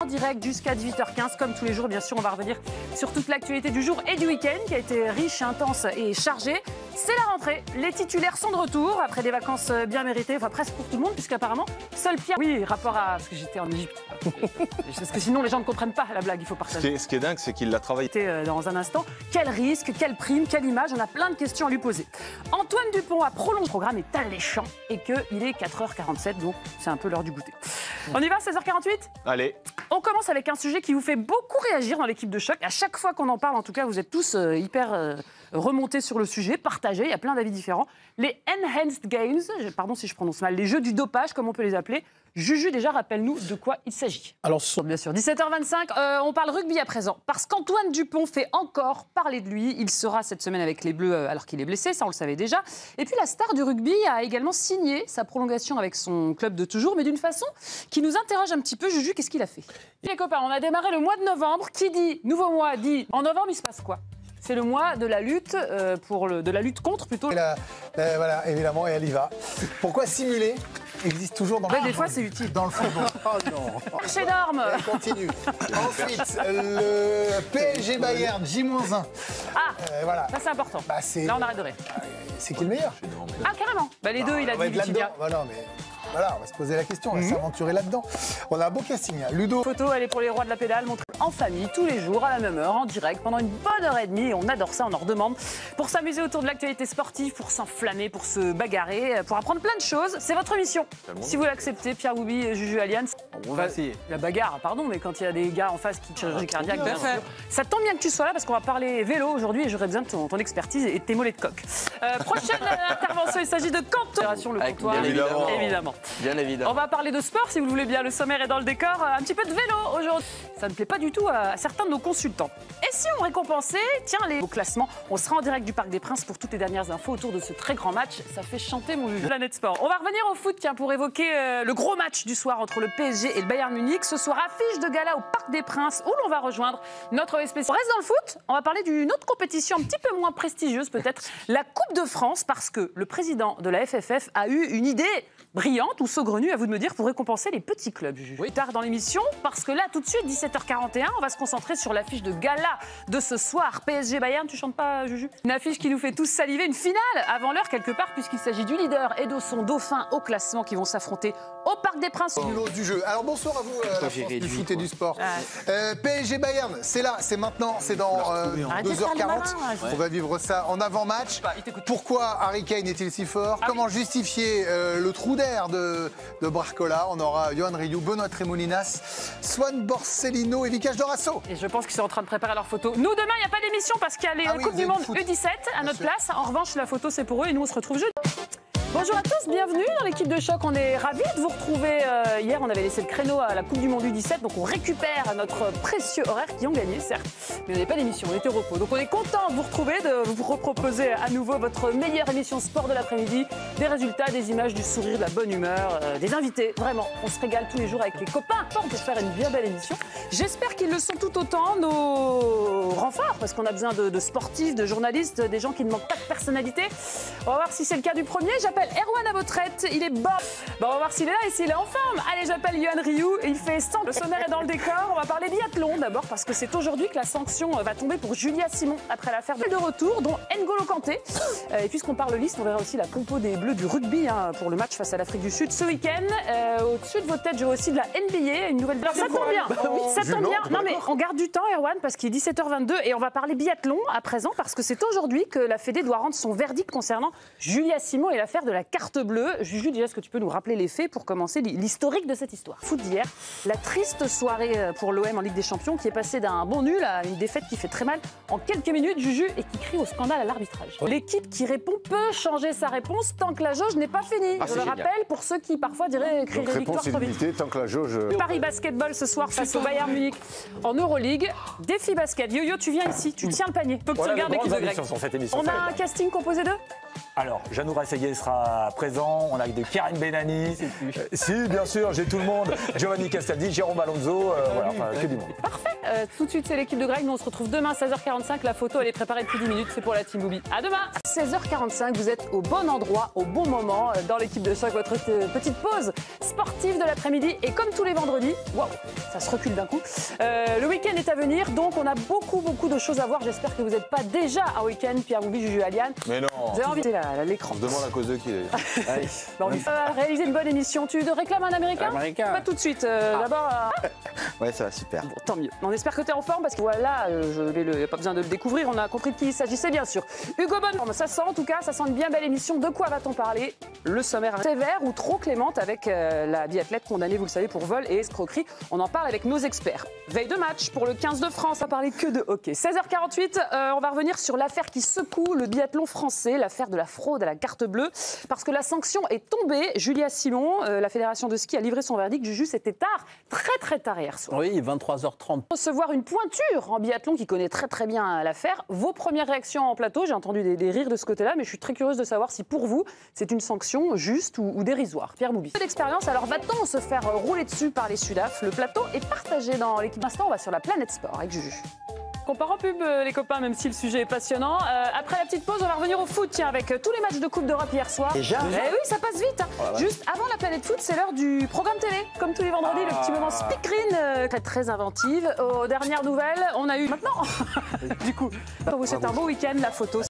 En direct jusqu'à 18h15, comme tous les jours, bien sûr, on va revenir sur toute l'actualité du jour et du week-end qui a été riche, intense et chargée. C'est la rentrée, les titulaires sont de retour après des vacances bien méritées, enfin presque pour tout le monde, puisqu'apparemment, seul Pierre... Oui, rapport à... Parce que j'étais en Égypte. Parce que sinon, les gens ne comprennent pas la blague, il faut partager. Ce qui est dingue, c'est qu'il l'a travaillé. Dans un instant, quel risque, quelle prime, quelle image, on a plein de questions à lui poser. Antoine Dupont a prolongé le programme, est alléchant et qu'il est 4h47, donc c'est un peu l'heure du goûter. On y va, 16h48 ? Allez. On commence avec un sujet qui vous fait beaucoup réagir dans l'équipe de Choc. À chaque fois qu'on en parle, en tout cas, vous êtes tous hyper remontés sur le sujet, partagés, il y a plein d'avis différents. Les Enhanced Games, pardon si je prononce mal, les jeux du dopage, comme on peut les appeler. Juju, déjà, rappelle-nous de quoi il s'agit. Alors, bien sûr, 17h25, on parle rugby à présent. Parce qu'Antoine Dupont fait encore parler de lui. Il sera cette semaine avec les Bleus alors qu'il est blessé, ça on le savait déjà. Et puis la star du rugby a également signé sa prolongation avec son club de toujours, mais d'une façon qui nous interroge un petit peu. Juju, qu'est-ce qu'il a fait ? Les copains, on a démarré le mois de novembre. Qui dit nouveau mois dit en novembre, il se passe quoi ? C'est le mois de la lutte, de la lutte contre plutôt. Voilà, évidemment, et elle y va. Pourquoi simuler existe toujours dans des fois, c'est utile. Dans le football. Oh non. Marché d'armes. Elle continue. Ensuite, le PSG Bayern, J-1. Voilà. Ça, c'est important. Bah, là, on arrête de rire. C'est qui le meilleur ? Ah, carrément. Les deux, il a dit Vitinha. Voilà, mais... Voilà, on va se poser la question, on va s'aventurer là-dedans. On a un beau casting. Ludo. Photo, elle est pour les rois de la pédale, montrée en famille, tous les jours, à la même heure, en direct, pendant une bonne heure et demie. On adore ça, on en redemande. Pour s'amuser autour de l'actualité sportive, pour s'enflammer, pour se bagarrer, pour apprendre plein de choses. C'est votre émission. Si vous l'acceptez, Pierre Boubi, Juju Alliance. On va essayer. La bagarre, pardon, mais quand il y a des gars en face qui chirurgie cardiaque, ça tombe bien que tu sois là parce qu'on va parler vélo aujourd'hui et j'aurais besoin de ton expertise et de tes mollets de coq. Prochaine intervention, il s'agit de Canton. Le comptoir, évidemment. Bien évidemment. On va parler de sport, si vous le voulez bien. Le sommaire est dans le décor. Un petit peu de vélo aujourd'hui. Ça ne plaît pas du tout à certains de nos consultants. Et si on récompensait, les beaux classements, on sera en direct du Parc des Princes pour toutes les dernières infos autour de ce très grand match. Ça fait chanter mon Juju. Planète Sport. On va revenir au foot, pour évoquer le gros match du soir entre le PSG et le Bayern Munich. Ce soir, affiche de gala au Parc des Princes où l'on va rejoindre notre spécialiste. On reste dans le foot. On va parler d'une autre compétition un petit peu moins prestigieuse peut-être, la Coupe de France, parce que le président de la FFF a eu une idée brillante ou saugrenue, à vous de me dire, pour récompenser les petits clubs. Oui, tard dans l'émission, parce que là, tout de suite, 17h41, on va se concentrer sur l'affiche de gala de ce soir. PSG Bayern, tu chantes pas, Juju ? Une affiche qui nous fait tous saliver, une finale avant l'heure quelque part, puisqu'il s'agit du leader et de son dauphin au classement qui vont s'affronter au Parc des Princes. Du jeu. Alors bonsoir à vous, la France du foot et du sport. PSG Bayern, c'est là, c'est maintenant, c'est dans 2h40. On va vivre ça en avant-match. Pourquoi Harry Kane est-il si fort ? Comment justifier le trou d'air de Barcola? On aura Yohan Ryu, Benoît Tremolinas, Swan Borsellino et Vicage Dorasso. Et je pense qu'ils sont en train de préparer leur photo. Nous, demain, il n'y a pas d'émission parce qu'il y a les Coupes du Monde U17 à notre place. En revanche, la photo, c'est pour eux et nous, on se retrouve jeudi. Bonjour à tous, bienvenue dans l'équipe de Choc. On est ravis de vous retrouver. Hier, on avait laissé le créneau à la Coupe du Monde U17, donc on récupère notre précieux horaire qui ont gagné, certes. Mais on n'avait pas d'émission, on était au repos. Donc on est content de vous retrouver, de vous reproposer à nouveau votre meilleure émission sport de l'après-midi. Des résultats, des images, du sourire, de la bonne humeur, des invités. Vraiment, on se régale tous les jours avec les copains pour faire une bien belle émission. J'espère qu'ils le sont tout autant, nos renforts, parce qu'on a besoin de sportifs, de journalistes, des gens qui ne manquent pas de personnalité. On va voir si c'est le cas du premier. J'appelle Erwan à votre tête, il est bon. On va voir s'il est là et s'il est en forme. Allez, j'appelle Yohan Ryu et il fait 100. Le sommaire est dans le décor. On va parler biathlon d'abord parce que c'est aujourd'hui que la sanction va tomber pour Julia Simon après l'affaire de retour, dont N'Golo Kanté. Et puisqu'on parle liste, on verra aussi la compo des Bleus du rugby pour le match face à l'Afrique du Sud ce week-end. Au-dessus de vos têtes, j'ai aussi de la NBA, une nouvelle. Alors ça tombe bien. Ça tombe bien. Non mais on garde du temps, Erwan, parce qu'il est 17h22 et on va parler biathlon à présent parce que c'est aujourd'hui que la Fédé doit rendre son verdict concernant Julia Simon et l'affaire de la carte bleue. Juju, déjà, est-ce que tu peux nous rappeler les faits pour commencer l'historique de cette histoire ? Foot d'hier, la triste soirée pour l'OM en Ligue des Champions qui est passée d'un bon nul à une défaite qui fait très mal en quelques minutes, Juju, et qui crie au scandale à l'arbitrage. L'équipe qui répond peut changer sa réponse tant que la jauge n'est pas finie. Je le rappelle pour ceux qui parfois diraient crier victoire trop vite. Tant que la jauge... Paris Basketball ce soir face au Bayern Munich en Euroleague. Défi basket. Yo-Yo, tu viens ici, tu tiens le panier. Faut que tu regardes l'équipe de Greg. On a un casting composé d'eux ? Alors, Janou Rasségué sera présent, on a de Karim Benani. Si, bien sûr, j'ai tout le monde. Giovanni Castaldi, Jérôme Alonso, voilà, enfin, que du monde. Parfait. Tout de suite, c'est l'équipe de Greg. Nous, on se retrouve demain à 16h45. La photo, elle est préparée depuis 10 minutes. C'est pour la Team Booby. À demain. 16h45, vous êtes au bon endroit, au bon moment, dans l'équipe de choc. Votre petite pause sportive de l'après-midi. Et comme tous les vendredis, waouh, ça se recule d'un coup. Le week-end est à venir, donc on a beaucoup de choses à voir. J'espère que vous n'êtes pas déjà un week-end. Pierre Booby, Juju, Aliane. Mais non. Vous avez envie de l'écran. On se demande à cause de qui d'ailleurs. On lui fait réaliser une bonne émission. Tu réclames un Américain? Pas tout de suite. D'abord. Ouais, ça va super. Bon, tant mieux. On espère que tu es en forme parce que voilà, il n'y a pas besoin de le découvrir. On a compris de qui il s'agissait, bien sûr. Hugo Bonne, ça sent en tout cas, ça sent une bien belle émission. De quoi va-t-on parler? Le sommaire sévère ou trop clémente avec la biathlète condamnée, vous le savez, pour vol et escroquerie. On en parle avec nos experts. Veille de match pour le 15 de France, on va parler que de hockey. 16h48, on va revenir sur l'affaire qui secoue le biathlon français, l'affaire de la fraude à la carte bleue, parce que la sanction est tombée. Julia Simon, la fédération de ski, a livré son verdict. Juju, c'était tard, très tard hier soir. Oui, 23h30. Recevoir une pointure en biathlon qui connaît très bien l'affaire. Vos premières réactions en plateau, j'ai entendu des rires de ce côté-là, mais je suis très curieuse de savoir si pour vous, c'est une sanction juste ou dérisoire. Pierre Boubi. L'expérience, alors va-t-on se faire rouler dessus par les Sudaf? Le plateau est partagé dans l'équipe. L'instant, on va sur la planète sport avec Juju. On part en pub, les copains, même si le sujet est passionnant. Après la petite pause, on va revenir au foot, tiens, avec tous les matchs de Coupe d'Europe hier soir. Déjà oui, ça passe vite. Hein. Oh, juste avant la planète foot, c'est l'heure du programme télé. Comme tous les vendredis, le petit moment speakerine, très inventive. Aux dernières nouvelles, on a eu maintenant. Du coup, on vous souhaite un beau week-end, la photo.